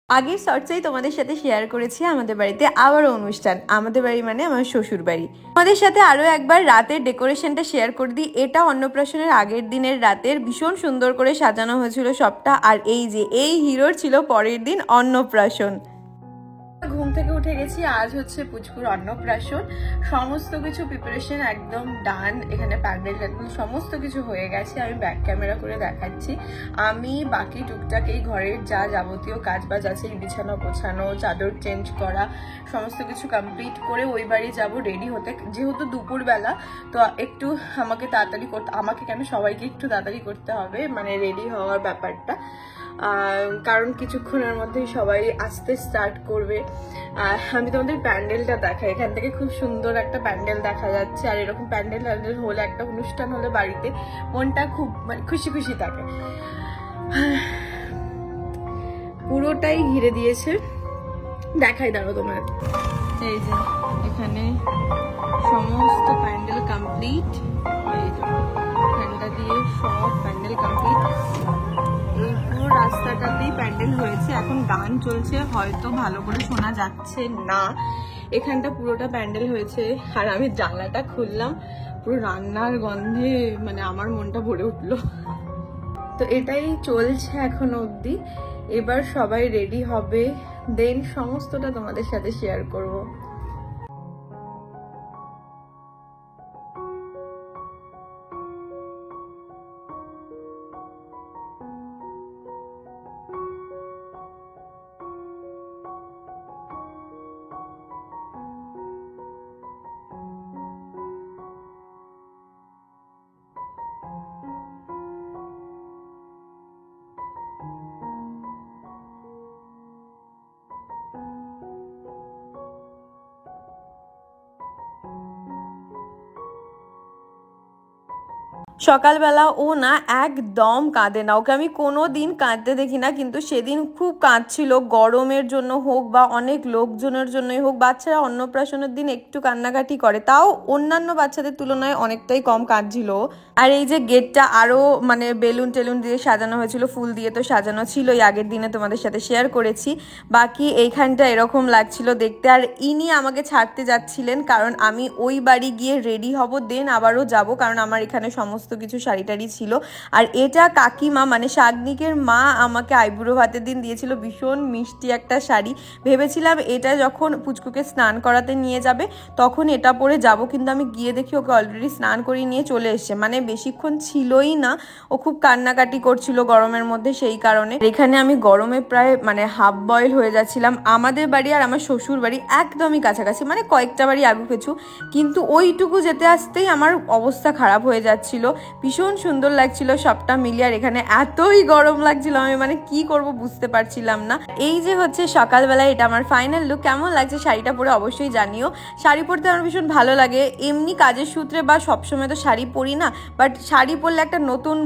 আগের শর্টসেই তোমাদের সাথে শেয়ার করেছি আমাদের বাড়িতে আবারও অনুষ্ঠান। আমাদের বাড়ি মানে আমার শ্বশুর বাড়ি। আমাদের সাথে আরও একবার রাতের ডেকোরেশনটা শেয়ার করে দিই। এটা অন্নপ্রাশনের আগের দিনের রাতের ভীষণ সুন্দর করে সাজানো হয়েছিল সবটা। আর এই যে এই হিরোর ছিল পরের দিন অন্নপ্রাশন। ঘুম থেকে উঠে গেছি, আজ হচ্ছে পুচকুর অন্নপ্রাশন। সমস্ত কিছু প্রিপারেশন একদম ডান। এখানে প্যান্ডেল সমস্ত কিছু হয়ে গেছে। আমি ব্যাক ক্যামেরা করে দেখাচ্ছি। আমি বাকি টুকটাক এই ঘরের যা যাবতীয় কাজ বাজ আছে, বিছানা গোছানো, চাদর চেঞ্জ করা, সমস্ত কিছু কমপ্লিট করে ওই বাড়ি যাব রেডি হতে। যেহেতু দুপুরবেলা তো একটু আমাকে তাড়াতাড়ি করতে, আমাকে কেন সবাইকে একটু তাড়াতাড়ি করতে হবে মানে রেডি হওয়ার ব্যাপারটা, কারণ কিছুক্ষণের মধ্যেই সবাই আসতে স্টার্ট করবে। আমি তোমাদের প্যান্ডেলটা দেখাই। এখান থেকে খুব সুন্দর একটা প্যান্ডেল দেখা যাচ্ছে। আর এরকম প্যান্ডেল হলে, একটা অনুষ্ঠান হলে বাড়িতে মনটা খুব মানে খুশি খুশি থাকে। পুরোটাই ঘিরে দিয়েছে, দেখাই দাঁড়ো তোমার। এই যে এখানে সমস্ত প্যান্ডেল কমপ্লিট, দিয়ে সব প্যান্ডেল কমপ্লিট। এই পুরো রাস্তাটাতেই প্যান্ডেল হয়েছে। এখন গান চলছে, হয়তো ভালো করে শোনা যাচ্ছে না। এখানটা পুরোটা প্যান্ডেল হয়েছে। আর আমি জানলাটা খুললাম, পুরো রান্নার গন্ধে মানে আমার মনটা ভরে উঠলো। তো এটাই চলছে এখনো অবধি। এবার সবাই রেডি হবে, দেন সমস্তটা তোমাদের সাথে শেয়ার করব। সকালবেলা ও না একদম কাঁদে না, ওকে আমি কোনো দিন কাঁদতে দেখি না, কিন্তু সেদিন খুব কাঁদছিল। গরমের জন্য হোক বা অনেক লোকজনের জন্যই হোক, বাচ্চারা অন্নপ্রাশনের দিন একটু কান্নাকাটি করে, তাও অন্যান্য বাচ্চাদের তুলনায় অনেকটাই কম কাঁদছিল। আর এই যে গেটটা আরও মানে বেলুন টেলুন দিয়ে সাজানো হয়েছিল, ফুল দিয়ে তো সাজানো ছিলই, আগের দিনে তোমাদের সাথে শেয়ার করেছি। বাকি এইখানটা এরকম লাগছিল দেখতে। আর ইনি আমাকে ছাড়তে যাচ্ছিলেন, কারণ আমি ওই বাড়ি গিয়ে রেডি হব, দেন আবারও যাব, কারণ আমার এখানে সমস্ত কিছু শাড়ি টাড়ি ছিল। আর এটা কাকিমা মানে শাগনিকের মা আমাকে আইবুড়ো ভাতের দিন দিয়েছিল, ভীষণ মিষ্টি একটা শাড়ি। ভেবেছিলাম এটা যখন পুচকুকে স্নান করাতে নিয়ে যাবে তখন এটা পরে যাব, কিন্তু আমি গিয়ে দেখি ওকে অলরেডি স্নান করিয়ে নিয়ে চলে এসছে। মানে বেশিক্ষণ ছিলই না, ও খুব কান্নাকাটি করছিল গরমের মধ্যে, সেই কারণে। এখানে আমি গরমে প্রায় মানে হাফ বয়েল হয়ে যাচ্ছিলাম। আমাদের বাড়ি আর আমার শ্বশুর বাড়ি একদমই কাছাকাছি, মানে কয়েকটা বাড়ি আগু কিছু, কিন্তু ওইটুকু যেতে আসতেই আমার অবস্থা খারাপ হয়ে যাচ্ছিল। ভীষণ সুন্দর লাগছিল সবটা মিলিয়ে। আর এখানে এতই গরম লাগছিল, আমি মানে কি করব বুঝতে পারছিলাম না। এই যে হচ্ছে সকালবেলায় এটা আমার ফাইনাল লুক। কেমন লাগছে শাড়িটা পরে অবশ্যই জানিও। শাড়ি পরতে আমার ভীষণ ভালো লাগে, এমনি কাজের সূত্রে বা সবসময় তো শাড়ি পরি না, বাট শাড়ি পরলে একটা নতুন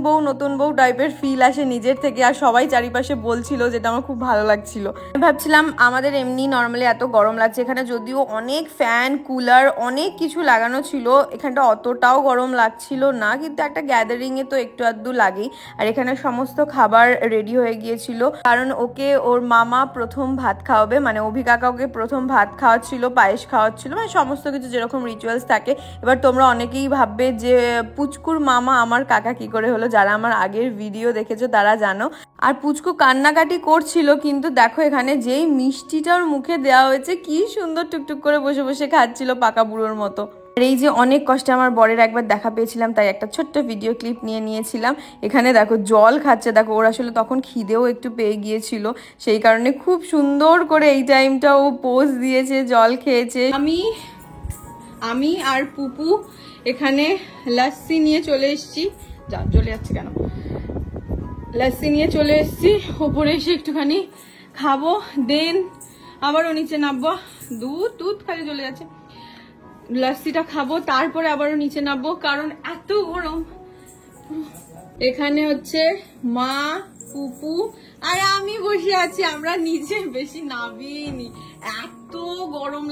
বউ টাইপের ফিল আসে নিজের থেকে। আর সবাই চারিপাশে বলছিল, যেটা আমার খুব ভালো লাগছিল। ভাবছিলাম আমাদের এমনি নর্মালি এত গরম লাগছে, এখানে যদিও অনেক ফ্যান কুলার অনেক কিছু লাগানো ছিল, এখানটা অতটাও গরম লাগছিল না, কিন্তু একটা গ্যাদারিং এ তো একটু আধটু লাগেই। আর এখানে সমস্ত খাবার রেডি হয়ে গিয়েছিল, কারণ ওকে ওর মামা প্রথম ভাত খাওয়াবে, মানে অভি কাকা ওকে প্রথম ভাত খাওয়াচ্ছিল, পায়েস খাওয়াচ্ছিল, মানে সমস্ত কিছু যেরকম রিচুয়ালস থাকে। এবার তোমরা অনেকেই ভাববে যে পুচকুর মামা আমার কাকা কি করে হলো, যারা আমার আগের ভিডিও দেখেছো তারা জানো। আর পুচকু কান্নাকাটি করছিল, কিন্তু দেখো এখানে যেই মিষ্টিটার মুখে দেওয়া হয়েছে, কি সুন্দর টুকটুক করে বসে বসে খাচ্ছিল পাকা বুড়োর মতো। আর এই যে অনেক কষ্টে আমার বরের একবার দেখা পেয়েছিলাম, তাই একটা ছোট্ট ভিডিও ক্লিপ নিয়ে নিয়েছিলাম। এখানে দেখো জল খাচ্ছে, দেখো ওর আসলে তখন খিদেও একটু পেয়ে গিয়েছিল, সেই কারণে খুব সুন্দর করে এই টাইমটা ও পোজ দিয়েছে, জল খেয়েছে। আমি আর পুপু এখানে লাস্সি নিয়ে চলে এসেছি। চলে যাচ্ছে কেন, লাস্সি নিয়ে চলে এসেছি। ওপরে এসে একটুখানি খাবো, দেন আবারও নিচে নামবো। দুধ খালি চলে যাচ্ছে। লাস্সিটা খাবো, তারপরে আবারও নিচে নামবো, কারণ এত গরম। এখানে হচ্ছে মা, পুপু আর আমি বসে আছি, আমরা নিচে বেশি নামিনি, এত গরম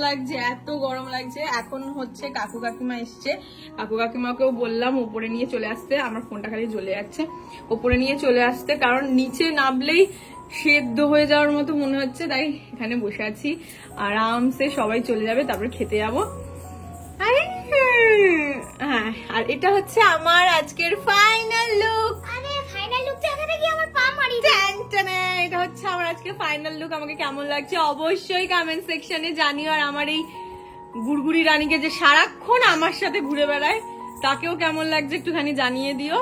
লাগছে। এখন হচ্ছে কাকু কাকিমা এসছে, কাকু কাকিমাকেও বললাম উপরে নিয়ে চলে আসতে। আমার ফোনটা খালি জ্বলে যাচ্ছে, উপরে নিয়ে চলে আসতে, কারণ নিচে নামলেই সেদ্ধ হয়ে যাওয়ার মতো মনে হচ্ছে, তাই এখানে বসে আছি আরামসে। সবাই চলে যাবে, তারপরে খেতে যাবো। হ্যাঁ, আর এটা হচ্ছে আমার আজকের ফাইনাল লুক। এটা হচ্ছে আমার আজকে ফাইনাল লুক। আমাকে কেমন লাগছে অবশ্যই কমেন্ট সেকশনে জানিও। আর আমার এই গুড়গুড়ি রানীকে যে সারাক্ষণ আমার সাথে ঘুরে বেড়ায়, তাকেও কেমন লাগছে একটুখানি জানিয়ে দিও।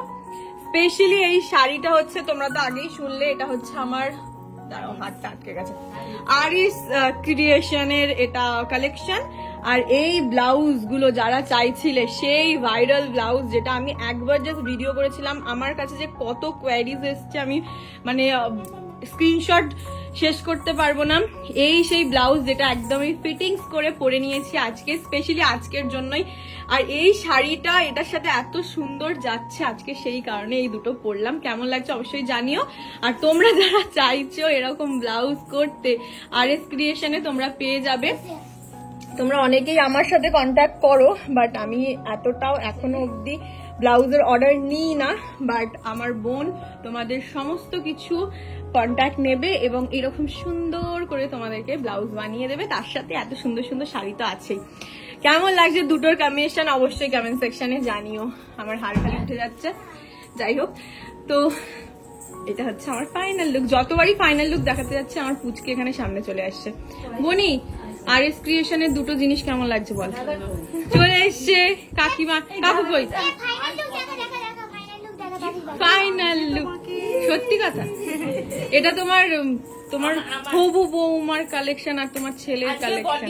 স্পেশালি এই শাড়িটা হচ্ছে, তোমরা তো আগেই শুনলে, এটা হচ্ছে আমার, দাঁড়াও হাতটা আটকে গেছে, আরিস ক্রিয়েশনের এটা কালেকশন। আর এই ব্লাউজ গুলো যারা চাইছিলে, সেই ভাইরাল ব্লাউজ যেটা আমি একবার জাস্ট ভিডিও করেছিলাম, আমার কাছে যে কত কোয়ারিজ এসছে আমি মানে স্ক্রিনশট শেষ করতে পারবো না। এই সেই ব্লাউজ যেটা একদমই ফিটিংস করে পরে নিয়েছি আজকে, স্পেশালি আজকের জন্যই। আর এই শাড়িটা এটার সাথে এত সুন্দর যাচ্ছে আজকে, সেই কারণে এই দুটো পরলাম। কেমন লাগছে অবশ্যই জানিও। আর তোমরা যারা চাইছো এরকম ব্লাউজ করতে, আরএস ক্রিয়েশনে তোমরা পেয়ে যাবে। তোমরা অনেকেই আমার সাথে কন্ট্যাক্ট করো, বাট আমি এতটাও এখনো অবধি ব্লাউজের অর্ডার নিই না। বাট আমার বোন তোমাদের সমস্ত কিছু কন্ট্যাক্ট নেবে এবং এরকম সুন্দর করে তোমাদেরকে ব্লাউজ বানিয়ে দেবে, তার সাথে এত সুন্দর সুন্দর শাড়ি তো আছেই। কেমন লাগছে দুটোর কম্বিনেশন অবশ্যই কমেন্ট সেকশনে জানিও। আমার হাড় খালি উঠে যাচ্ছে। যাই হোক, তো এটা হচ্ছে আমার ফাইনাল লুক। যতবারই ফাইনাল লুক দেখাতে যাচ্ছে, আমার পুচকে এখানে সামনে চলে আসছে। বনি, আরএস ক্রিয়েশনের দুটো জিনিস কেমন লাগছে বল? চলে এসছে কাকিমা। কাকু কই? ফাইনাল লুক, সত্যি কথা। এটা তোমার তোমার হবু বৌমার কালেকশন আর তোমার ছেলের কালেকশন।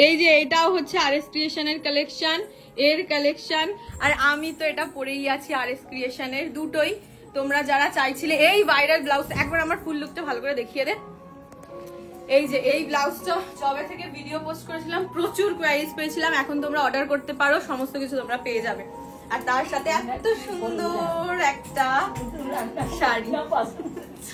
এই যে এটাও হচ্ছে আরএস ক্রিয়েশনের কালেকশন, এর কালেকশন। আর আমি তো এটা পরেই আছি আরএস ক্রিয়েশনের দুটোই। তোমরা যারা চাইছিলে এই ভাইরাল ব্লাউজ, একবার আমার ফুল লুকটা ভালো করে দেখিয়ে দে। এই যে এই ব্লাউজটা জবে থেকে ভিডিও পোস্ট করেছিলাম, প্রচুর কোয়ারিজ পেয়েছিলাম। এখন তোমরা অর্ডার করতে পারো, সমস্ত কিছু তোমরা পেয়ে যাবে। আর তার সাথে এত সুন্দর একটা শাড়ি।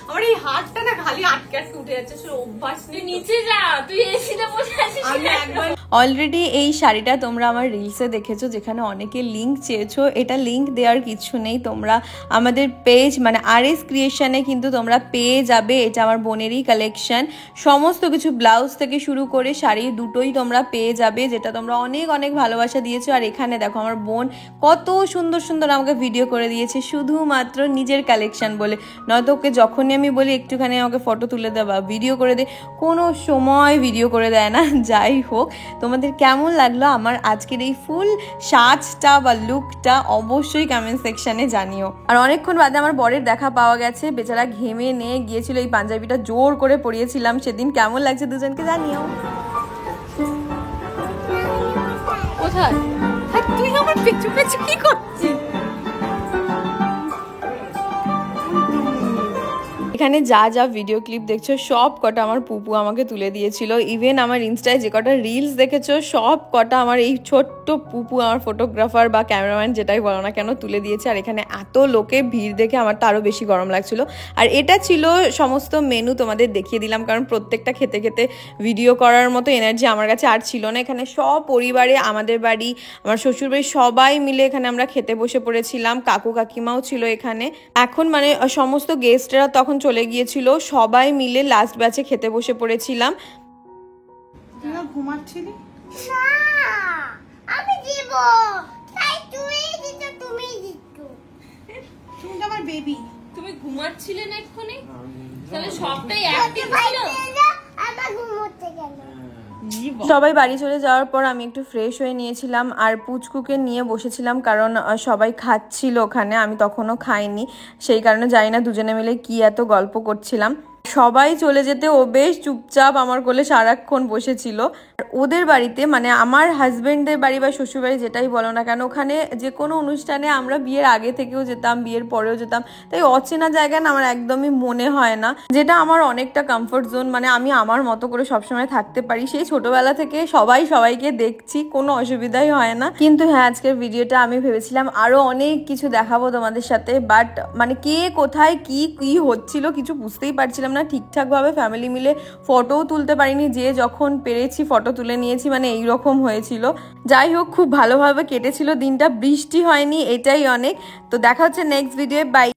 আমার এই হাতটা না খালি আটকে আটকে উঠে যাচ্ছে, অভ্যাস নেই। নিচে যা, তুই এসিতে বসে আছিস। আমি একবার অলরেডি এই শাড়িটা তোমরা আমার রিলসে দেখেছো, যেখানে অনেকে লিঙ্ক চেয়েছো। এটা লিঙ্ক দেওয়ার কিছু নেই, তোমরা আমাদের পেজ মানে আরএস ক্রিয়েশনে কিন্তু তোমরা পেয়ে যাবে। এটা আমার বোনেরই কালেকশন, সমস্ত কিছু ব্লাউজ থেকে শুরু করে শাড়ি দুটোই তোমরা পেয়ে যাবে, যেটা তোমরা অনেক অনেক ভালোবাসা দিয়েছো। আর এখানে দেখো আমার বোন কত সুন্দর সুন্দর আমাকে ভিডিও করে দিয়েছে, শুধুমাত্র নিজের কালেকশন বলে। নয়তো ওকে যখনই আমি বলি একটুখানি আমাকে ফটো তুলে দে বা ভিডিও করে দে, কোনো সময় ভিডিও করে দেয় না। যাই হোক, তোমাদের কেমন লাগলো আমার আজকের এই ফুল সাজটা বা লুকটা অবশ্যই কমেন্ট সেকশনে জানিও। আর অনেকক্ষণ বাদে আমার বরের দেখা পাওয়া গেছে, বেচারা ঘেমে নিয়ে গিয়েছিল। এই পাঞ্জাবিটা জোর করে পরিয়েছিলাম সেদিন। কেমন লাগছে দুজনকে জানিও। কোথায় তুই আমার পিছু পিছু কি করছিস? এখানে যা যা ভিডিও ক্লিপ দেখছো সব কটা আমার পুপু আমাকে তুলে দিয়েছিল। ইভেন আমার ইনস্টায় যে কটা রিলস দেখেছো সব কটা আমার এই ছোট্ট পুপু, আমার ফটোগ্রাফার বা ক্যামেরাম্যান যেটাই বলো না কেন, তুলে দিয়েছে। আর এখানে এত লোকে ভিড় দেখে আমার তো আরও বেশি গরম লাগছিল। আর এটা ছিল সমস্ত মেনু, তোমাদের দেখিয়ে দিলাম, কারণ প্রত্যেকটা খেতে খেতে ভিডিও করার মতো এনার্জি আমার কাছে আর ছিল না। এখানে সব পরিবারে, আমাদের বাড়ি, আমার শ্বশুরবাড়ি সবাই মিলে এখানে আমরা খেতে বসে পড়েছিলাম। কাকু কাকিমাও ছিল এখানে। এখন মানে সমস্ত গেস্টরা তখন চলে গিয়েছিল, সবাই মিলে লাস্ট ব্যাচে খেতে বসে পড়েছিলাম। তুই ঘুমাচ্ছিলি না, আমি দিব, তাই তুই দিত, তুমি দিত। তুমি তো আমার বেবি। তুমি ঘুমাচ্ছিলে না এক্ষুনি? তাহলে সবটাই একদিন ছিল। আমার ঘুমোতে গেল। সবাই বাড়ি চলে যাওয়ার পর আমি একটু ফ্রেশ হয়ে নিয়েছিলাম আর পুচকুকে নিয়ে বসেছিলাম, কারণ সবাই খাচ্ছিল ওখানে, আমি তখনও খাইনি। সেই কারণে জানি না দুজনে মিলে কি এত গল্প করছিলাম। সবাই চলে যেতে ও বেশ চুপচাপ আমার কোলে সারাক্ষণ বসেছিল। আর ওদের বাড়িতে মানে আমার হাজবেন্ডদের বাড়ি বা শ্বশুরবাড়ি যেটাই বলো না কেন, ওখানে যে কোনো অনুষ্ঠানে আমরা বিয়ের আগে থেকেও যেতাম, বিয়ের পরেও যেতাম। তাই অচেনা জায়গা না আমার একদমই মনে হয় না, যেটা আমার অনেকটা কমফর্ট জোন। মানে আমি আমার মতো করে সবসময় থাকতে পারি। সেই ছোটবেলা থেকে সবাই সবাইকে দেখছি, কোনো অসুবিধাই হয় না। কিন্তু হ্যাঁ, আজকের ভিডিওটা আমি ভেবেছিলাম আরো অনেক কিছু দেখাবো তোমাদের সাথে, বাট মানে কে কোথায় কি কি হচ্ছিল কিছু বুঝতেই পারছিলাম না ঠিকঠাক ভাবে। ফ্যামিলি মিলে ফটোও তুলতে পারিনি, যে যখন পেরেছি ফটো ফটো তুলে নিয়েছি, মানে এই রকম হয়েছিল। যাই হোক, খুব ভালোভাবে কেটেছিল দিনটা, বৃষ্টি হয়নি, এটাই অনেক। তো দেখা হচ্ছে নেক্সট ভিডিও, বাই।